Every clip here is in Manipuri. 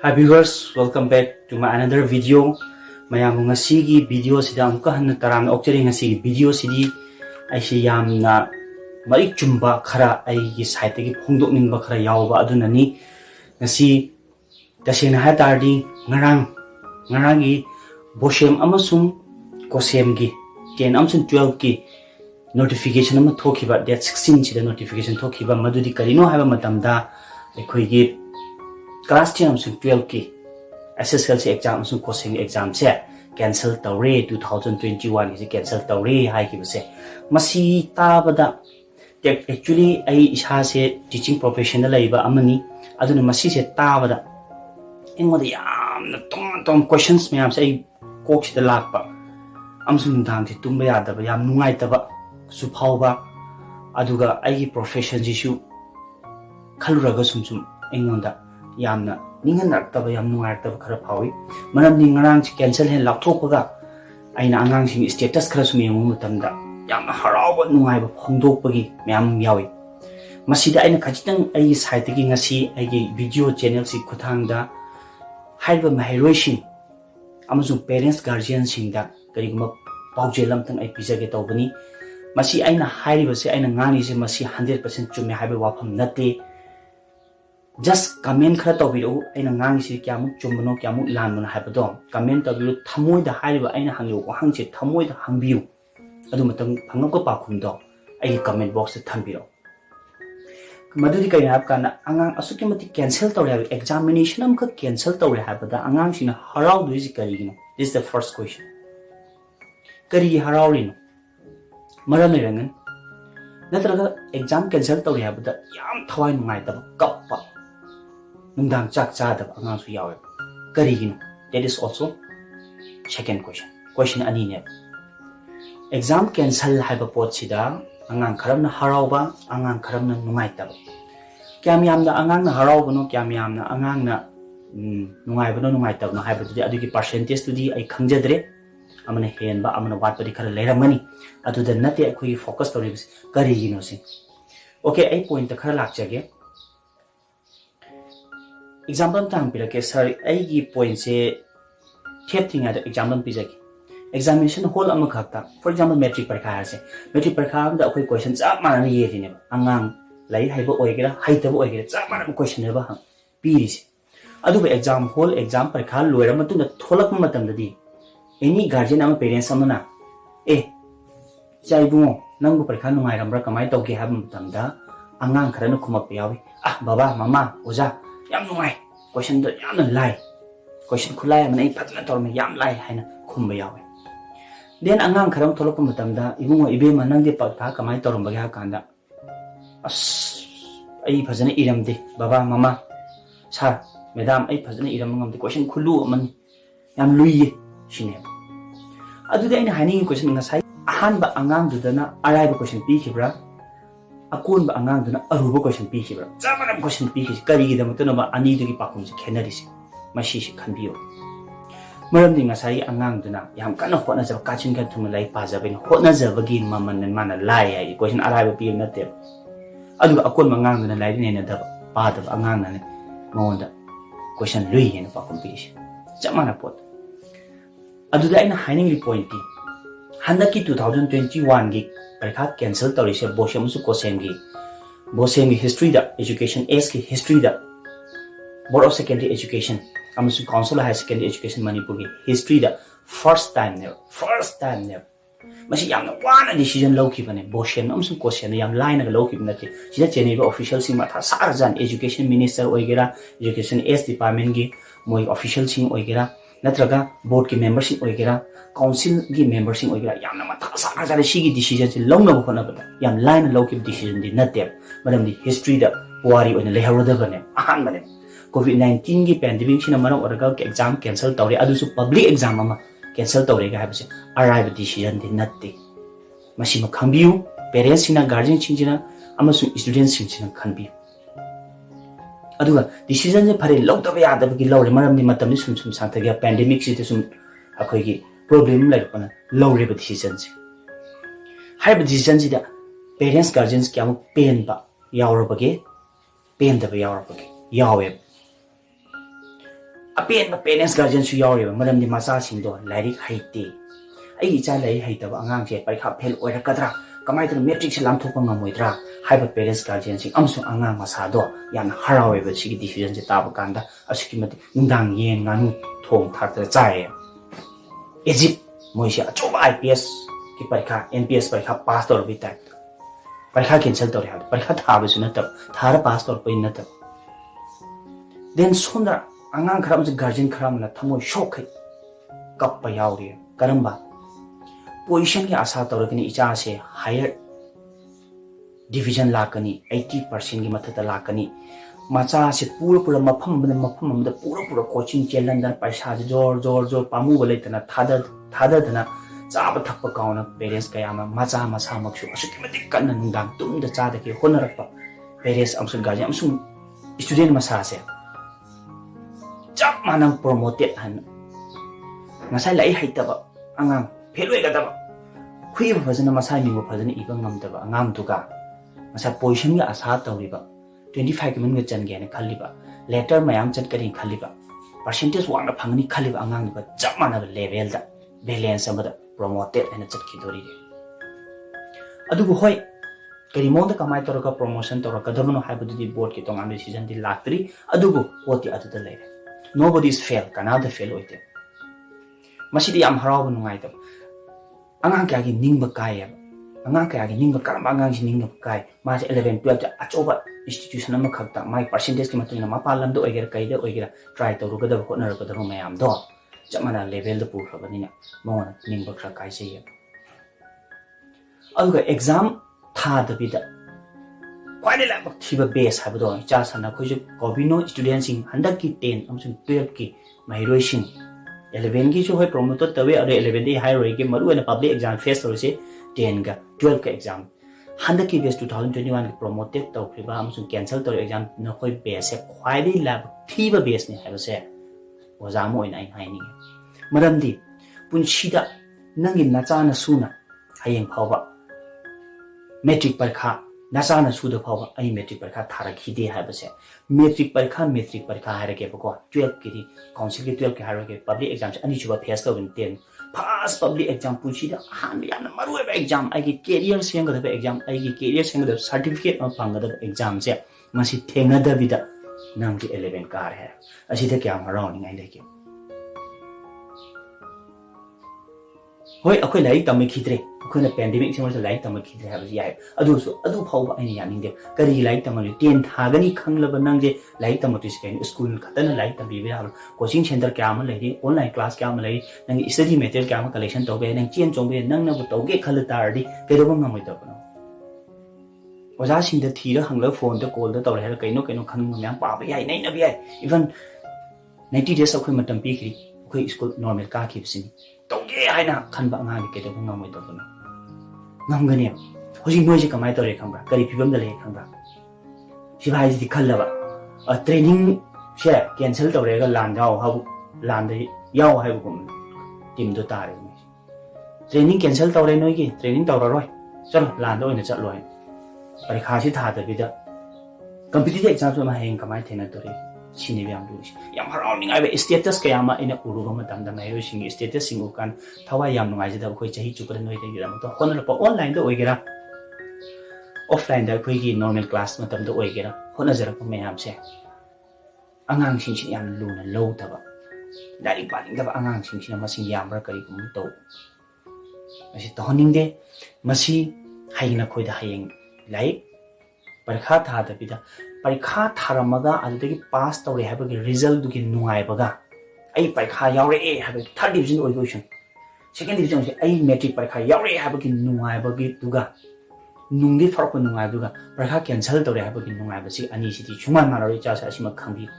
Hi viewers, welcome back to my another video. Mayam ngasigi video sida amka hanna taram okchari ngasigi video sidi aisi yamna marik chumba khara ai gi site gi phongdok ningba khara yawba adunani ngasi tasena ha tardi ngarangi boshem amasung kosem gi 10 amsun 12 ki notification ama thokiba date 16 chida notification thokiba madudi karino haba matamda ekhoi gi class 10 amsung 12 ki SSLC exam amsung coaching exam se cancel tawre 2021 is cancel tawre hai ki base masi tabada actually ai isa se teaching professional laiba amani aduna masi se tabada engmoda yamna tom questions me am say coach the lakpa amsung dang se tumba yadaba yam nungai taba su phawba aduga ai profession jisu khaluraga sumsum engonda yamna ningan naktaba yam nuartaba khara phawi manam ni ngarang chi cancel hen lapthopaga aina angang sing status khara sum yemu mutamda yamna haraoba nungaiba phongdokpagi myam yawi masida aina khajitang ai site gi ngasi ai gi video channel si khuthangda haiba mahiroishin amazung parents guardian singda kariguma pawjelam tang ai pijage tawbani masi aina hairiba se aina ngani se masi 100% chume haiba wafam nate just comment khara tawbiru aina ngang si kyamuk chumno kyamuk lanmuna haibado comment tawbiru thamoi da haiba aina hangyo ko hangche thamoi da hangbiu adu matang phangam ko pakhum do ai comment box ta thambiro madudi kai hab kana angang asuki mati cancel tawre examination am ka cancel tawre habada angang sina harau duisi karigino. This is the first question. Kari haraurino maram rangan natraga exam cancel tawre habada yam thawai nungai ta kappa nungdang chak chadab angang su yawe karigino. That is also second question. Question ani ne exam cancel haiba pot sida angang kharamna harauba angang kharamna nungai tab kyam yamna angang na harauba no kyam yamna angang na nungai ba no nungai tab no haiba tudi adugi percentage tudi ai khangjadre amana henba amana watpadi khara leiramani aduda nate akhui focus tawribs karigino si. Okay, ai point ta khara lakjage example tam pirake sir ai gi point se thep thinga da example pijake examination hall ama khakta for example metric parikha ase metric parikha da akoi question chap manana yeline angang lai haiba oigera haitaba oigera chap manana question ba hang piris adu exam hall exam parikha loira matunda tholak matam dadi any guardian ama parents amana chaibungo nangbu parikha nungai rambra kamai tawge hab matamda angang kharana khumak yawi baba mama oja yam nungai question do yam lai question khulai amana ai phatla torme yam lai haina khumba yawi then angang kharang tholok matamda ibungo ibe manangde pakha kamai torombaga ha kanda ai phajana iramde baba mama sir madam ai phajana iram ngamde question khulu man yam luiye shine adu de ina hani question ngasai ahan ba angang dudana arai ba question pi khibra akun ba angang dudana aruba question pi khibra jamana question pi khis kari gi damatuna ba ani dugi pakum se khenari se mashi shi khanbiyo maram ding ngasai angang duna yam kana hotna jab kachin ka thum lai pa jabin hotna jabagi maman mana lai ai question arai ba pi na te adu akon mangang duna lai ne na da pa da angang na ne monda question lui ne pa competition jamana pot adu da ina hining point ti handaki 2021 gi parikha cancel tawrise boshem su kosem gi history da education s ki history da board of secondary education amsu council high secondary education Manipuri history da first time ne masi yamna wana decision low kibane boshen amsu question yam line ga low kibna ti sida cheneba official sing matha sarjan education minister oigera education s department gi moi official sing oigera natraga board ki member sing oigera council gi member sing oigera yamna matha sarjan sigi decision si longna khona bada yam line low kib decision di nate madam di history da wari oina leharoda bane ahan bane COVID-19 की pandemic sina maram oraga exam cancel tawre adusu public exam ama cancel tawre ga habse arrive decision din natte masi ma khangbiu parents sina guardian singina amasu students singina khanbi aduga decision je phare lawdaba yadaba gi lawre maram ni matam ni sum sangthaga pandemic si sum akhoi gi problem lai pana lawre ba decision si hai ba decision si da parents guardians kyamu pain ba yawra bage pain da ba yawra bage yawe apen parents guardian su yauri madam di masa singdo lairik haite ai icha lai haita ba angang je parikha fail oira kadra kamai tu metric se lam thokpa ngamoidra haiba parents guardian sing amsu angang masa do yan harawe ba sigi decision je ta ba kanda asiki mati ndang yen nganu thong thak tra chai Egypt moisi achoba IPS ki parikha NPS parikha pass tor bi ta parikha cancel tor ha parikha tha ba su na ta thara pass tor pai na ta then sonda angang kharam je guardian kharam na thamo shock kap pa yauri karamba position ki asa tawrakani icha se higher division lakani 80% ki mathata lakani macha se pura mafam da pura coaching chelan dan paisa jor pamu bale tana thada dana chaba thappa kauna parents kaya macha masa maksu asuki mati kanna nundang tum da cha da ke honarakpa parents amsun guardian amsun student masa se chap manang promoted han ngasai lai haitaba angang pheloi gadaba khui phajana masai mi phajana ibang ngamdaba angam tuka masa position ga asa tawriba 25 kimin ga chan ge ne khaliba letter mayam chat kari khaliba percentage wang na phangni khaliba angang ba chamana level da balance amada promoted and chat ki dori adu hoi kari mon da kamai toraka promotion toraka dabno haibadu di board ki tongan decision di latri adu poti adu da lere nobody is fail kanada fail oite masidi am haraw nungai ta angang kaya gi ningba kaya angang kaya gi ningba karamba angang si ningba kai ma 11 12 ta achoba institution ama khakta mai percentage ki matuna ma palam do oigera kaida oigera try to ruga da ko na ruga da mayam do jamana level da pu khabani na mona ningba khra kai sei aduga exam tha da bida kwai la bak thiba base ha do cha sana khoju kobino student sing handak ki 10 amsun 12 ki mairoi sing 11 की जो है promoted तवे और 11 दी higher rate के मरु है ना public exam face तो उसे 10 का 12 का exam हंडक की बेस 2021 के promoted तो फिर बाहर हम सुन cancel तो exam न कोई base है ख्वाइदी लैब थी बा base नहीं है उसे वो जामो इन आई नहीं है मरम दी पुंशीदा नंगी नचाना सुना हायें पावा metric पर खा नचाना सुधा पावा आई metric पर खा थारा खीदे है बसे metric पर खा है रखे बको 12 की थी council के 12 के है रखे public exam से अनी चुबा फेस तो बिन 10 pass public exam पूछी दा हां यार न मरुए बे exam आई की career सेंग दा exam आई की career सेंग दा certificate और पांग दा exam से मसी थेंगा दा बिदा नाम की 11 कार है असी थे क्या हराउनी ngay लेके होय अखोय लाई तमे खिद्रे अखोयना pandemic से मसे लाई तमे खिद्रे है बसी याय अदुसु अदु फाव आइने यानिंग दे करी लाई तमे 10 थागनी खंगलब नंगे लाई तमे तिस के स्कूल खतन लाई तमे बे हाल कोचिंग सेंटर क्या म लेदी ऑनलाइन क्लास क्या म लेदी नंगे स्टडी मटेरियल क्या म कलेक्शन तोबे नंग चेन चोंबे नंग न तोगे खल तारदी केदो ngam moi तबनो ओजा सिंग द थीर हंगल फोन द कॉल द तौर है कइनो खंग म्याम पाबे याय नै न बे इवन 90 days अखोय मतम पीखरी अखोय स्कूल नॉर्मल का खिबसिनी तोगे हाइना खनबा ngang केदो ngam moi तबनो ngamgani hoji noise kamai tore khambra kari phibam da le khambra sibai ji khallaba a training she cancel tore ga lan jao ha lan de yaw ha bu team do tare training cancel tore noi ki training tore roi chalo lan do ina chatloi parikha si tha da bi da competitive exam so ma heng kamai thena tore chini byam du yam harauni ngai be status kaya ma ina uruba matam da mai ro sing status sing ukan thawa yam ngai ji da khoi chahi chukra noi de gira to honal pa online da oigera offline da khoi gi normal class matam da oigera hona jara pa mayam se angang sing sing yam lu na low ta ba dari pa ning da angang sing sing ma sing yam ra kari kum to asi to honing de masi haina khoi da hayeng lai parikha tha da bi da parikha tharamaga adudagi pass tawre habagi result dugi nungai baga ai parikha yaure e habi third division oigotion second division se ai metric parikha yaure habagi nungai bagi duga nungdi farko nungai duga parikha cancel tawre habagi nungai basi ani siti chuman manari cha sa sima khangbi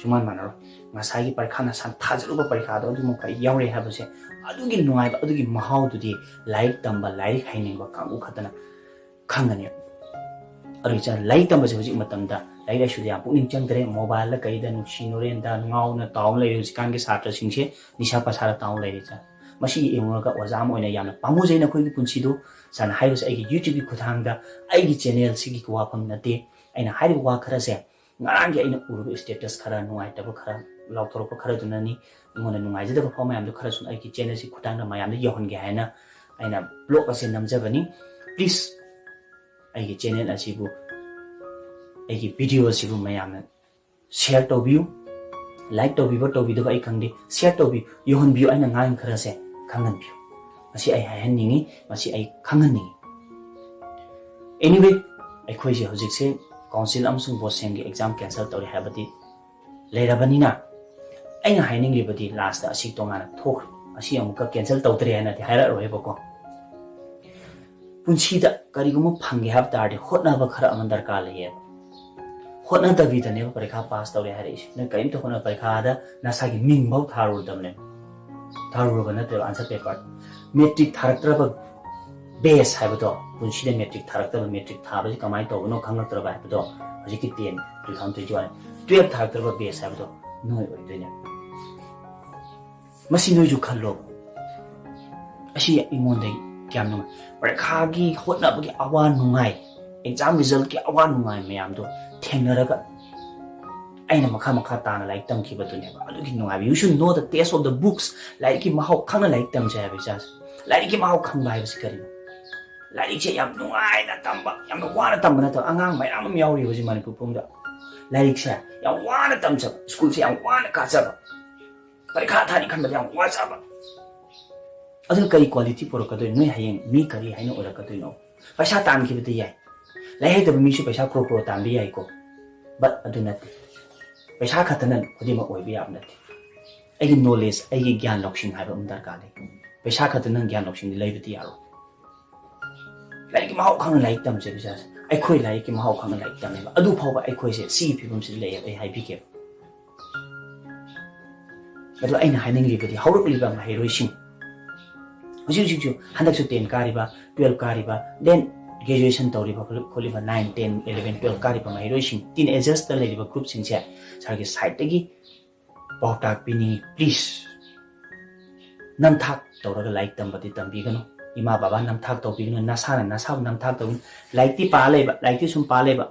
chuman manaro ngasai parikha na san thajaruba parikha do du mokai yaure habase adugi nungai ba adugi mahau dudi like tamba like haining ba kangu khatana khangani अरिचा लाई तम बजे हुजी मतमदा लाई लाई सुदिया पुनिंग चंगदरे मोबाइल ला कइदा नुसिनोरेन दा ngauna taung lai हुजिकान के छात्र सिंसे निशा पसारा taung lai रिचा मसी एंगोगा ओजाम ओइना यामना पामुजैना खोइगी पुनसिदो सान हाइबस आइगी YouTube की खुथांगदा आइगी चैनल सिगी को वाफम नते आइना हाइबो वा खरा से ngarang ge ina uru status khara nuai tabu khara ꯂꯥꯎꯊꯣꯔꯛꯄ ꯈꯔꯗꯨꯅꯅꯤ ꯑꯩꯉꯣꯟꯗ ꯅꯨꯡꯉꯥꯏꯖꯗꯕ ꯐꯥꯎ ꯃꯌꯥꯝꯗꯣ ꯈꯔꯁꯨ ꯑꯩꯒꯤ ꯆꯦꯅꯦꯜꯁꯤ ꯈꯨꯠꯊꯥꯡꯗ ꯃꯌꯥꯝꯗ ꯌꯧꯍꯟꯒꯦ ꯍꯥꯏꯅ ꯑꯩꯅ ꯕ꯭ꯂꯣꯛ ꯑꯁꯤ ꯅꯝꯖꯕꯅꯤ ꯄ꯭ꯂꯤꯖ ꯑꯩꯒꯤ ꯆꯦꯅꯦꯜ ꯑꯁꯤꯕꯨ ꯑꯩꯒꯤ ꯚꯤꯗꯤꯑꯣ ꯑꯁꯤꯕꯨ ꯃꯌꯥꯝꯅ ꯁꯦꯌꯔ ꯇꯧꯕꯤꯌꯨ ꯂꯥꯏꯛ ꯇꯧꯕꯤꯕ ꯇꯧꯕꯤꯗꯕ ꯑꯩ ꯈꯪꯗꯦ ꯁꯦꯌꯔ ꯇꯧꯕꯤꯌꯨ ꯌꯧꯍꯟꯕꯤꯌꯨ ꯑꯩꯅ ꯉꯥꯡꯉꯤ ꯈꯔꯁꯦ ꯈꯪꯍꯟꯕꯤꯌꯨ ꯃꯁꯤ ꯑꯩ ꯍꯥꯏꯍꯟꯅꯤꯡꯉꯤ ꯃꯁꯤ ꯑꯩ ꯈꯪꯍꯟꯅꯤꯡꯉꯤ ꯑꯦꯅꯤꯋꯦ ꯑꯩꯈꯣꯏꯁꯦ ꯍꯧꯖꯤꯛꯁꯦ ꯀꯥꯎꯟꯁꯤꯜ ꯑꯃꯁꯨꯡ ꯕꯣꯁꯦꯝꯒꯤ ꯑꯦꯛꯖꯥꯝ ꯀꯦꯟꯁꯦꯜ ꯇꯧꯔꯦ ꯍꯥꯏꯕꯗꯤ ꯂꯩꯔꯕꯅꯤꯅ ꯑꯩꯅ ꯍꯥꯏꯅꯤꯡꯂꯤꯕꯗꯤ ꯂꯥꯁꯇ ꯑꯁꯤ ꯇꯣꯉꯥꯟꯅ ꯊꯣꯛꯈ꯭ꯔꯦ ꯑꯁꯤ ꯑꯃꯨꯛꯀ ꯀꯦꯟꯁꯦꯜ ꯇꯧꯗ꯭ꯔꯦ ꯍꯥꯏꯅꯗꯤ ꯍꯥꯏꯔꯛꯑꯔꯣꯏꯕꯀꯣ ꯄꯨꯟꯁꯤꯗ ꯀꯔꯤꯒꯨꯝꯕ ꯐꯪꯒꯦ ꯍꯥꯏꯕ ꯇꯥꯔꯗꯤ ꯍꯣꯠꯅꯕ ꯈꯔ ꯑꯃ ꯗꯔꯀꯥꯔ ꯂꯩꯌꯦꯕ ꯍꯣꯠꯅꯗꯕꯤꯗꯅꯦꯕ ꯄꯔꯤꯈꯥ ꯄꯥꯁ ꯇꯧꯔꯦ ꯍꯥꯏꯔꯛꯏꯁꯦ ꯅꯣꯏ ꯀꯔꯤꯝꯇ ꯍꯣꯠꯅ ꯄꯔꯤꯈꯥꯗ ꯅꯁꯥꯒꯤ ꯃꯤꯡꯐꯥꯎ ꯊꯥꯔꯨꯔꯗꯕꯅꯦꯕ ꯊꯥꯔꯨꯔꯕ ꯅꯠꯇ꯭ꯔꯦꯕ ꯑꯟꯁꯔ ꯄꯦꯄꯔ ꯃꯦꯇ꯭ꯔꯤꯛ ꯊꯥꯔꯛꯇ꯭ꯔꯕ ꯕꯦꯁ ꯍꯥꯏꯕꯗꯣ ꯄꯨꯟꯁꯤꯗ ꯃꯦꯇ꯭ꯔꯤꯛ ꯊꯥꯔꯛꯇꯕ ꯃꯦꯇ꯭ꯔꯤꯛ ꯊꯥꯕꯁꯤ ꯀꯃꯥꯏꯅ ꯇꯧꯕꯅꯣ ꯈꯪꯂꯛꯇ꯭ꯔꯕ ꯍꯥꯏꯕꯗꯣ ꯍꯧꯖꯤꯛꯀꯤ 10 2021 12 ꯊꯥꯔꯛꯇ꯭ꯔꯕ ꯕꯦꯁ ꯍꯥꯏꯕꯗꯣ ꯅꯣꯏ ꯑꯣꯏꯗꯣꯏꯅꯦ ꯃꯁꯤ ꯅꯣꯏꯁꯨ ꯈꯜꯂꯣ ꯑꯁꯤ ꯑꯩꯉꯣꯟꯗ ꯀꯌꯥꯝ ꯅꯨꯡꯉꯥꯏ ꯄꯔꯤꯈꯥꯒꯤ ꯍꯣꯠꯅꯕꯒꯤ ꯑꯋꯥ ꯅꯨꯡꯉꯥꯏ ꯑꯦꯛꯖꯥꯝ ꯔꯤꯖꯜꯠꯀꯤ ꯑꯋꯥ ꯅꯨꯡꯉꯥꯏ ꯃꯌꯥꯝꯗꯣ ꯊꯦꯡꯅꯔꯒ ꯑꯩꯅ ꯃꯈꯥ ꯇꯥꯅ ꯂꯥꯏꯔꯤꯛ ꯇꯝꯈꯤꯕꯗꯨꯅꯦꯕ ꯑꯗꯨꯒꯤ ꯅꯨꯡꯉꯥꯏꯕ you should know the taste of the books ꯂꯥꯏꯔꯤꯛꯀꯤ ꯃꯍꯥꯎ ꯈꯪꯅ ꯂꯥꯏꯔꯤꯛ ꯇꯝꯖꯩ ꯍꯥꯏꯕ ꯏꯆꯥꯁꯦ ꯂꯥꯏꯔꯤꯛꯀꯤ ꯃꯍꯥꯎ ꯈꯪꯕ ꯍꯥꯏꯕꯁꯤ ꯀꯔꯤꯅꯣ ꯂꯥꯏꯔꯤꯛꯁꯦ ꯌꯥꯝ ꯅꯨꯡꯉꯥꯏꯅ ꯇꯝꯕ ꯌꯥꯝꯅ ꯋꯥꯅ ꯇꯝꯕ ꯅꯠꯇꯕ ꯑꯉꯥꯡ ꯃꯌꯥꯝ ꯑꯃ ꯌꯥꯎꯔꯤ ꯍꯧꯖꯤꯛ ꯃꯅꯤꯄꯨꯔ ꯄꯨꯝꯕꯗ ꯂꯥꯏꯔꯤꯛꯁꯦ ꯌꯥꯝ ꯋꯥꯅ ꯇꯝꯖꯕ ꯁ꯭ꯀꯨꯜꯁꯦ ꯌꯥꯝ ꯋꯥꯅ ꯀꯥꯖꯕ ꯄꯔꯤꯈꯥ ꯊꯥꯅꯤ ꯈꯟꯕꯗ ꯌꯥꯝ ꯋꯥꯖꯕ ꯑꯗꯨꯅ ꯀꯔꯤ ꯀ꯭ꯋꯥꯂꯤꯇꯤ ꯄꯨꯔꯛꯀꯗꯣꯏꯅꯣ ꯅꯣꯏ ꯍꯌꯦꯡ ꯃꯤ ꯀꯔꯤ ꯍꯥꯏꯅ ꯑꯣꯏꯔꯛꯀꯗꯣꯏꯅꯣ ꯄꯩꯁꯥ ꯇꯥꯟꯈꯤꯕꯗꯤ ꯌꯥꯏ ꯂꯥꯏꯔꯤꯛ ꯍꯩꯇꯕ ꯃꯤꯁꯨ ꯄꯩꯁా ꯀ꯭ꯔꯣ ꯇꯥꯟꯕ ꯌꯥꯏꯀꯣ ꯕꯠ ꯑꯗꯨ ꯅꯠꯇꯦ ꯄꯩꯁꯥ ꯈꯛꯇꯅ ꯈꯨꯗꯤꯡꯃꯛ ꯑꯣꯏꯕ ꯌꯥꯕ ꯅꯠꯇꯦ ꯑꯩꯒꯤ ꯅꯣꯂꯦꯖ ꯑꯩꯒꯤ ꯒ꯭ꯌꯥꯟ ꯂꯧꯁꯤꯡ ꯍꯥꯏꯕ ꯑꯃ ꯗꯔꯀꯥꯔ ꯂꯩ ꯄꯩꯁꯥ ꯈꯛꯇꯅ ꯒ꯭ꯌꯥꯟ ꯂꯧꯁꯤꯡꯗꯤ ꯂꯩꯕꯗꯤ ꯌꯥꯔꯣꯏ ꯂꯥꯏꯔꯤꯛꯀꯤ ꯃꯍꯥꯎ ꯈꯪꯅ ꯂꯥꯏꯔꯤꯛ ꯇꯝꯖꯩ ꯏꯆꯥꯁꯦ ꯑꯩꯈꯣꯏ ꯂꯥꯏꯔꯤꯛꯀꯤ ꯃꯍꯥꯎ ꯈꯪꯅ ꯂꯥꯏꯔꯤꯛ ꯇꯝꯃꯦꯕ ꯑꯗꯨ ꯐꯥꯎꯕ ꯑꯩꯈꯣꯏꯁꯦ ꯁꯤꯒꯤ ꯐꯤꯕꯝꯁꯤꯗ ꯂꯩꯌꯦꯕ ꯑꯩ ꯍꯥꯏꯕꯤꯒꯦꯕ ꯑꯗꯣ ꯑꯩꯅ ꯍꯥꯏꯅꯤꯡꯂꯤꯕꯗꯤ ꯍꯧꯔꯛꯂꯤꯕ ꯃꯍꯩꯔꯣꯏꯁꯤꯡ ꯍꯧꯖꯤꯛꯁꯨ ꯍꯟꯗꯛꯁꯨ 10 ꯀꯥꯔꯤꯕ 12 ꯀꯥꯔꯤꯕ ꯗꯦꯟ ꯒ꯭ꯔꯦꯖꯨꯑꯦꯁꯟ ꯇꯧꯔꯤꯕ ꯈꯣꯠꯂꯤꯕ 9 10 11 12 ꯀꯥꯔꯤꯕ ꯃꯍꯩꯔꯣꯏꯁꯤꯡ ꯇꯤꯟ ꯑꯦꯖꯔꯁꯇ ꯂꯩꯔꯤꯕ ꯒ꯭ꯔꯨꯞꯁꯤꯡꯁꯦ ꯁꯥꯔꯒꯤ ꯁꯥꯏꯠꯇꯒꯤ ꯄꯥꯎꯇꯥꯛ ꯄꯤꯅꯤꯡꯉꯤ ꯄ꯭ꯂꯤꯖ ꯅꯝꯊꯥꯛ ꯇꯧꯔꯒ ꯂꯥꯏꯔꯤꯛ ꯇꯝꯕꯗꯤ ꯇꯝꯕꯤꯒꯅꯨ ꯏꯃꯥ ꯕꯕꯥ ꯅꯝꯊꯥꯛ ꯇꯧꯕꯤꯒꯅꯨ ꯅꯁꯥꯅ ꯅꯁꯥꯕꯨ ꯅꯝꯊꯥꯛ ꯇꯧꯒꯅꯨ ꯂꯥꯏꯔꯤꯛꯇꯤ ꯄꯥ ꯂꯩꯕ ꯂꯥꯏꯔꯤꯛꯇꯤ ꯁꯨꯝ ꯄꯥ ꯂꯩꯕ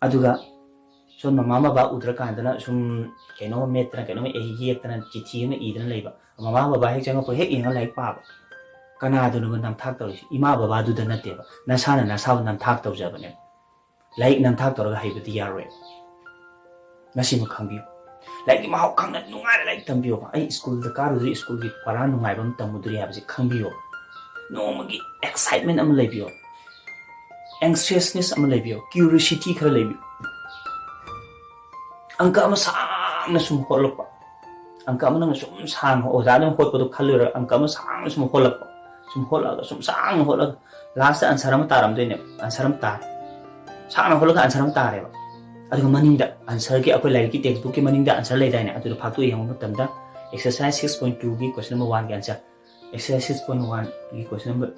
ꯑꯗꯨꯒ ꯁꯨꯝ ꯃꯃꯥ ꯕꯕꯥ ꯎꯗ꯭ꯔꯀꯥꯟꯗꯅ ꯁꯨꯝ ꯀꯩꯅꯣꯝ ꯃꯦꯠꯇꯅ ꯀꯩꯅꯣꯝ ꯌꯦꯛꯇꯅ ꯆꯤꯊꯤ ꯑꯃ ꯏꯗꯅ ꯂꯩꯕ ꯃꯃꯥ ꯕꯕꯥ ꯍꯦꯛ ꯆꯪꯉꯛꯄ ꯍꯦꯛ ꯌꯦꯡꯉ ꯂꯥꯏꯔꯤꯛ ꯄꯥꯕ ꯀꯅꯥꯗꯨꯅꯣꯕ ꯅꯝꯊꯥꯛ ꯇꯧꯔꯤꯁꯤ ꯏꯃꯥ ꯕꯕꯥꯗꯨꯗ ꯅꯠꯇꯦꯕ ꯅꯁꯥꯅ ꯅꯁꯥꯕꯨ ꯅꯝꯊꯥꯛ ꯇꯧꯖꯕꯅꯦꯕ ꯂꯥꯏꯔꯤꯛ ꯅꯝꯊꯥꯛ ꯇꯧꯔꯒ ꯍꯩꯕꯗꯤ ꯌꯥꯔꯣꯏ ꯃꯁꯤꯃ ꯈꯪꯕꯤꯌꯨ ꯂꯥꯏꯔꯤꯛꯀꯤ ꯃꯍꯥꯎ ꯈꯪꯅ ꯅꯨꯡꯉꯥꯏꯅ ꯂꯥꯏꯔꯤꯛ ꯇꯝꯕꯤꯌꯣꯕ ꯑꯩ ꯁ꯭ꯀꯨꯜꯗ ꯀꯥꯔꯨꯗ꯭ꯔꯤ ꯁ꯭ꯀꯨꯜꯒꯤ ꯄꯔꯥ ꯅꯨꯡꯉꯥꯏꯕ ꯑꯃ ꯇꯝꯃꯨꯗ꯭ꯔꯤ ꯍꯥꯏꯕꯁꯤ ꯈꯪꯕꯤꯌꯣ ꯅꯣꯡꯃꯒꯤ ꯑꯦꯛꯁꯥꯏꯠꯃꯦꯟ ꯑꯃ ꯂꯩꯕꯤꯌꯣ ꯑꯦꯡꯁꯤꯌꯁꯅꯦꯁ ꯑꯃ ꯂꯩꯕꯤꯌꯣ ꯀ꯭ꯌꯨꯔꯤosity ꯈꯔ ꯂꯩꯕꯤꯌꯣ ꯑꯪꯀ ꯑꯃ ꯁꯥꯡꯅ ꯁꯨꯝ ꯍꯣꯠꯂꯛꯄ ꯑꯪꯀ ꯑꯃ ꯅꯪꯅ ꯁꯨꯝ ꯁꯥꯡꯅ ꯑꯣꯖꯥꯅ ꯍꯣꯠꯄꯗꯣ ꯈꯜꯂꯨꯔꯒ ꯑꯪꯀ ꯑꯃ ꯁꯥꯡꯅ ꯁꯨꯝ ꯍꯣꯠꯂꯛꯄ ꯁꯨꯝ ꯍꯣꯠꯂꯒ ꯁꯨꯝ ꯁꯥꯡꯅ ꯍꯣꯠꯂꯒ ꯂꯥꯁꯇ ꯑꯟꯁꯔ ꯑꯃ ꯇꯥꯔꯝꯗꯣꯏꯅꯦꯕ ꯑꯟꯁꯔ ꯑꯃ ꯇꯥꯔꯦ ꯁꯥꯡꯅ ꯍꯣꯠꯂꯒ ꯑꯟꯁꯔ ꯑꯃ ꯇꯥꯔꯦꯕ ꯑꯗꯨꯒ ꯃꯅꯤꯡꯗ ꯑꯟꯁꯔꯒꯤ ꯑꯩꯈꯣꯏ ꯂꯥꯏꯔꯤꯛꯀꯤ ꯇꯦꯛꯁꯕꯨꯛꯀꯤ ꯃꯅꯤꯡꯗ ꯑꯟꯁꯔ ꯂꯩꯗꯥꯏꯅꯦ ꯑꯗꯨꯗꯣ ꯐꯥꯛꯇꯣꯛ ꯌꯦꯡꯕ ꯃꯇꯝꯗ ꯑꯦꯛꯁꯔꯁꯥꯏꯁ 6.2ꯒꯤ ꯀ꯭ꯋꯦꯁꯟ ꯅꯝꯕꯔ 1ꯒꯤ ꯑꯟꯁꯔ ꯑꯦꯛꯁꯔꯁꯥꯏꯁ 6.1ꯒꯤ ꯀ꯭ꯋꯦꯁꯟ ꯅꯝꯕꯔ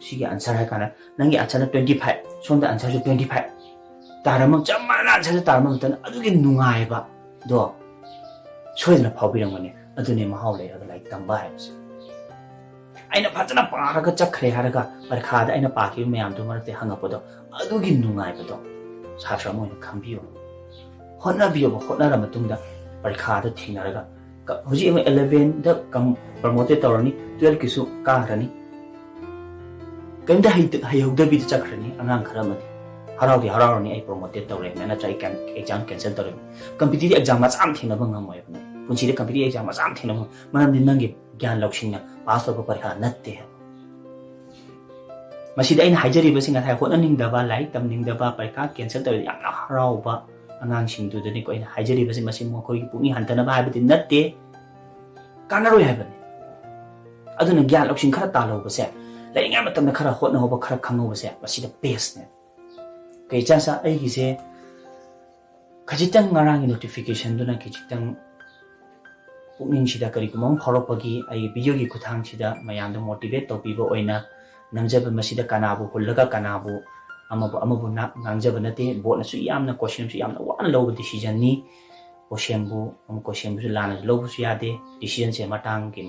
ꯁꯤꯒꯤ ꯑꯟꯁꯔ ꯍꯥꯏ ꯀꯥꯟꯗ ꯅꯪꯒꯤ ꯑꯟꯁꯔꯅ 25 ꯁꯣꯝꯗ ꯑꯟꯁꯔꯁꯨ 25 ꯇꯥꯔꯝꯕ ꯆꯞ ꯃꯥꯟꯅꯅ ꯑꯟꯁꯔꯁꯨ ꯇꯥꯔꯝꯕ ꯃꯇꯝꯗ ꯑꯗꯨꯒꯤ ꯅꯨꯡꯉꯥꯏꯕꯗꯣ ꯁꯣꯏꯗꯅ ꯐꯥꯎꯕꯤꯔꯝꯒꯅꯤ ꯑꯗꯨꯅꯦ ꯃꯍꯥꯎ ꯂꯩꯔꯒ ꯂꯥꯏꯔꯤꯛ ꯇꯝꯕ ꯍꯥꯏꯕꯁꯦ ꯑꯩꯅ ꯐꯖꯅ ꯄꯥꯔꯒ ꯆꯠꯈ꯭ꯔꯦ ꯍꯥꯏꯔꯒ ꯄꯔꯤꯈꯥꯗ ꯑꯩꯅ ꯄꯥꯈꯤꯕ ꯃꯌꯥꯝꯗꯨ ꯃꯔꯛꯇ ꯍꯪꯉꯛꯄꯗꯣ ꯑꯗꯨꯒꯤ ꯅꯨꯡꯉꯥꯏꯕꯗꯣ ꯁꯥꯇ꯭ꯔ ꯑꯃ ꯑꯣꯏꯅ ꯈꯪꯕꯤꯌꯨ ꯍꯣꯠꯅꯕꯤꯌꯣꯕ ꯍꯣꯠꯅꯔ ꯃꯇꯨꯡꯗ ꯄꯔꯤꯈꯥꯗ ꯊꯦꯡꯅꯔꯒ ꯍꯧꯖꯤꯛ 11ꯗ ꯄ꯭ꯔꯃꯣꯇꯦꯠ ꯇꯧꯔꯅꯤ 12ꯀꯤꯁꯨ ꯀꯥꯈ꯭ꯔꯅꯤ ꯀꯩꯝꯇ ꯍꯩꯍꯧꯗꯕꯤꯗ ꯆꯠꯈ꯭ꯔꯅꯤ ꯑꯉꯥꯡ ꯈꯔ ꯑꯃꯗꯤ ꯍꯔꯥꯎꯗꯤ ꯍꯔꯥꯎꯔꯅꯤ ꯑꯩ ꯄ꯭ꯔꯣꯃꯣꯇꯦꯠ ꯇꯧꯔꯦꯅ ꯅꯠꯇ꯭ꯔꯒ ꯑꯩ ꯑꯦꯛꯖꯥꯝ ꯀꯦꯟꯁꯦꯜ ꯇꯧꯔꯦ ꯀꯝꯄꯤꯇꯤꯇꯤቭ ꯑꯦꯛꯖꯥꯝ ꯃꯆꯥ ꯑꯃ ꯊꯦꯡꯅꯕ ꯉꯝꯃꯣꯏꯕ ꯅꯪ ꯄꯨꯟꯁꯤꯗ ꯀꯝꯄꯤꯇꯤꯇꯤꯚ ꯑꯦꯛꯖꯥꯝ ꯃꯆꯥ ꯑꯃ ꯊꯦꯡꯅꯕ ꯃꯔꯝꯗꯤ ꯅꯪꯒꯤ ꯒ꯭ꯌꯥꯟ ꯂꯧꯁꯤꯡꯅ ꯄꯥꯁ ꯇꯧꯕ ꯄꯔꯤꯈꯥ ꯅꯠꯇꯦ ꯍꯥꯏꯕ ꯃꯁꯤꯗ ꯑꯩꯅ ꯍꯥꯏꯖꯔꯤꯕꯁꯤ ꯉꯁꯥꯏ ꯍꯣꯠꯅꯅꯤꯡꯗꯕ ꯂꯥꯏꯔꯤꯛ ꯇꯝꯅꯤꯡꯗꯕ ꯄꯔꯤꯈꯥ ꯀꯦꯟꯁꯦꯜ ꯇꯧꯔꯦ ꯌꯥꯝꯅ ꯍꯔꯥꯎꯕ ꯑꯉꯥꯡꯁꯤꯡꯗꯨꯗꯅꯤꯀꯣ ꯑꯩꯅ ꯍꯥꯏꯖꯔꯤꯕꯁꯤ ꯃꯁꯤ ꯃꯈꯣꯏꯒꯤ ꯄꯨꯛꯅꯤꯡ ꯍꯟꯊꯅꯕ ꯍꯥꯏꯕꯗꯤ ꯅꯠꯇꯦ ꯀꯥꯟꯅꯔꯣꯏ ꯍꯥꯏꯕꯅꯤ ꯑꯗꯨꯅ ꯒ꯭ꯌꯥꯟ ꯂꯧꯁꯤꯡ ꯈꯔ ꯇꯥꯜꯍꯧꯕꯁꯦ ꯂꯩꯔꯤꯉꯩ ꯃꯇꯝꯗ ꯈꯔ ꯍꯣꯠꯅꯍꯧꯕ ꯈꯔ ꯈꯪꯍꯧꯕꯁꯦ ꯃꯁꯤꯗ ꯕꯦꯁꯅꯦ ꯀꯩ ꯆꯥꯁꯥ ꯑꯩꯒꯤꯁꯦ ꯈꯖꯤꯛꯇꯪ ꯉꯔꯥꯡꯒꯤ ꯅꯣꯇꯤꯐꯤꯀꯦꯁꯟꯗꯨꯅ ꯈꯖꯤꯛꯇꯪ ꯄꯨꯛꯅꯤꯡꯁꯤꯗ ꯀꯔꯤꯒꯨꯝꯕ ꯑꯃ ꯐꯥꯎꯔꯛꯄꯒꯤ ꯑꯩꯒꯤ ꯚꯤꯗꯤꯑꯣꯒꯤ ꯈꯨꯠꯊꯥꯡꯁꯤꯗ ꯃꯌꯥꯝꯗ ꯃꯣꯇꯤꯚꯦꯠ ꯇꯧꯕꯤꯕ ꯑꯣꯏꯅ ꯅꯝꯖꯕ ꯃꯁꯤꯗ ꯀꯅꯥꯕꯨ ꯍꯨꯜꯂꯒ ꯀꯅꯥꯕꯨ ꯑꯃꯕꯨ ꯉꯥꯡꯖꯕ ꯅꯠꯇꯦ ꯕꯣꯠꯅꯁꯨ ꯌꯥꯝꯅ ꯀꯣꯏꯁꯟꯁꯨ ꯌꯥꯝꯅ ꯋꯥꯅ ꯂꯧꯕ ꯗꯤꯁꯤꯖꯟꯅꯤ ꯀꯣꯏꯁꯟꯕꯨꯁꯨ ꯂꯥꯟꯅꯁꯨ ꯂꯧꯕꯁꯨ ꯌꯥꯗꯦ ꯗꯤꯁꯤꯖꯟꯁꯦ ꯃꯇꯝꯒꯤ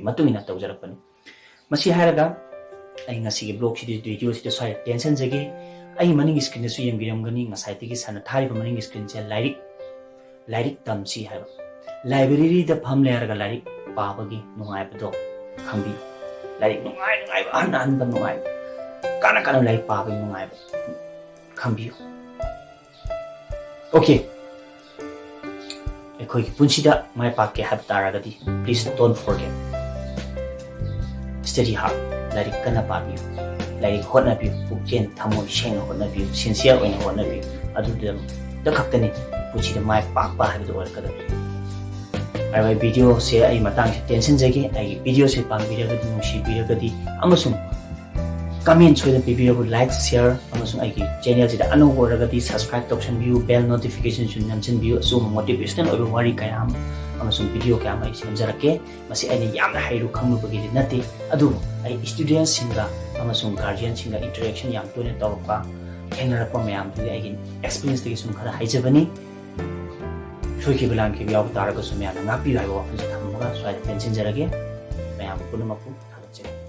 ꯃꯇꯨꯡ ꯏꯟꯅ ꯇꯧꯖꯔꯛꯄꯅꯤ ꯃꯁꯤ ꯍꯥꯏꯔꯒ ꯑꯩ ꯉꯁꯤꯒꯤ ꯕ꯭ꯂꯣꯒꯁꯤꯗꯤ ꯚꯤꯗꯤꯑꯣꯁꯤꯗ ꯁ꯭ꯋꯥꯏꯗ ꯇꯦꯟꯁꯟꯖꯒꯦ ꯑꯩ ꯃꯅꯤꯡꯒꯤ ꯁ꯭ꯀ꯭ꯔꯤꯟꯗꯁꯨ ꯌꯦꯡꯕꯤꯔꯝꯒꯅꯤ ꯉꯁꯥꯏꯗꯒꯤ ꯁꯥꯟꯅ ꯊꯥꯔꯤꯕ ꯃꯅꯤꯡꯒꯤ ꯁ꯭ꯀ꯭ꯔꯤꯟꯁꯦ ꯂꯥꯏꯔꯤꯛ ꯇꯝꯁꯤ ꯍꯥꯏꯕ library da pham le arga larik pabagi nungai bado khambi larik nungai an ban nungai kana larik pabagi nungai khambi okay ekoi ki punsida mai pa ke hab taragadi please don't forget steady heart larik kana pabi larik hotna bi pukchen thamoi sheng hotna bi sincere oina hotna bi adu da khaktani punsida mai pa habdo war kada ai video se ai matang se tension jagi ai video se pam video gadi nusi video gadi amasung comment choida video ko like share amasung ai ki channel sida anu goragadi subscribe option view bell notification sun namchin view so motivational obi wari kayam amasung video kayam ai samjarake masi ai yamna hairu khangmu bagi nati adu ai students singa amasung guardian singa interaction yam tone tawpa kenara pa mayam du ai experience de sum khara haijabani Soiki bilang ke biar utara ke sumia na ngapi lagi waktu kita muka soal tension jarage, bayang pun mapu, kalau cek.